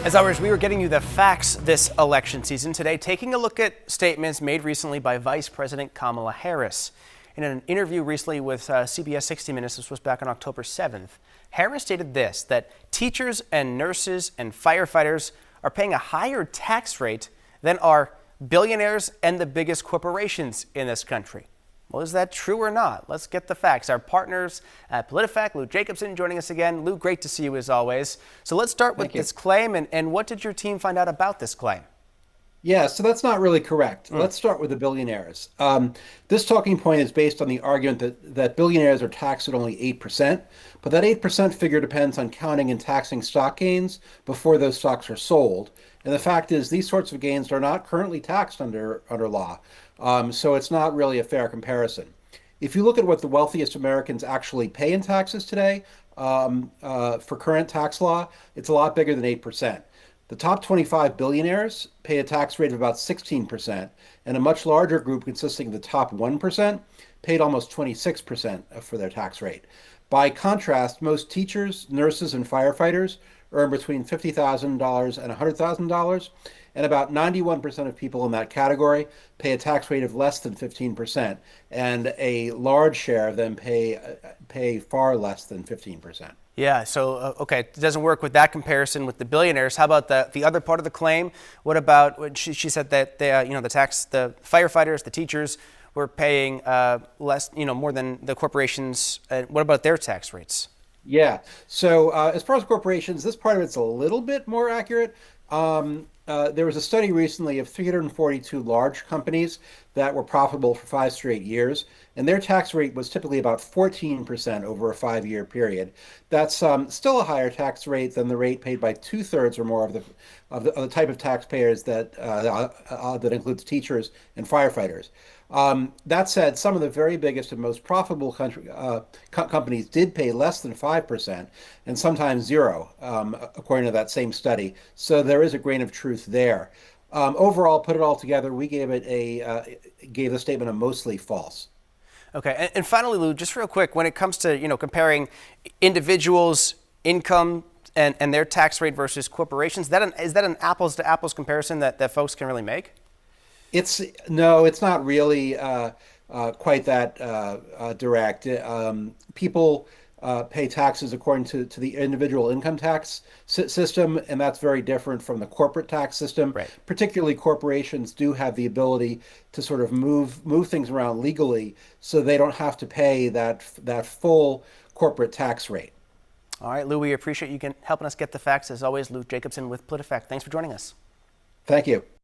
As always, we were getting you the facts this election season. Today, taking a look at statements made recently by Vice President Kamala Harris. In an interview recently with CBS 60 Minutes, this was back on October 7th, Harris stated this, that teachers and nurses and firefighters are paying a higher tax rate than are billionaires and the biggest corporations in this country. Well, is that true or not? Let's get the facts. Our partners at PolitiFact, Lou Jacobson, joining us again. Lou, great to see you as always. So let's start with this claim, and what did your team find out about this claim? Yeah, so that's not really correct. Let's start with the billionaires. This talking point is based on the argument that billionaires are taxed at only 8%, but that 8% figure depends on counting and taxing stock gains before those stocks are sold. And the fact is, these sorts of gains are not currently taxed under law. So it's not really a fair comparison. If you look at what the wealthiest Americans actually pay in taxes today, for current tax law, it's a lot bigger than 8%. The top 25 billionaires pay a tax rate of about 16%, and a much larger group consisting of the top 1% paid almost 26% for their tax rate. By contrast, most teachers, nurses, and firefighters earn between $50,000 and $100,000, and about 91% of people in that category pay a tax rate of less than 15%, and a large share of them pay far less than 15%. Yeah, so, okay, it doesn't work with that comparison with the billionaires. How about the other part of the claim? What about when she said that the firefighters, the teachers were paying less, more than the corporations? What about their tax rates? Yeah. So as far as corporations, this part of it's a little bit more accurate. There was a study recently of 342 large companies that were profitable for 5 straight years, and their tax rate was typically about 14% over a 5-year period. That's still a higher tax rate than the rate paid by two-thirds or more of the type of taxpayers that includes teachers and firefighters. That said, some of the very biggest and most profitable companies did pay less than 5% and sometimes zero, according to that same study. So there is a grain of truth there. Overall, put it all together, we gave the statement a mostly false. Okay, and finally, Lou, just real quick, when it comes to comparing individuals' income and their tax rate versus corporations, is that an apples to apples comparison that folks can really make? No, it's not really quite that direct. People pay taxes according to the individual income tax system, and that's very different from the corporate tax system. Right. Particularly, corporations do have the ability to sort of move things around legally, so they don't have to pay that full corporate tax rate. All right, Lou, we appreciate you helping us get the facts. As always, Lou Jacobson with PolitiFact. Thanks for joining us. Thank you.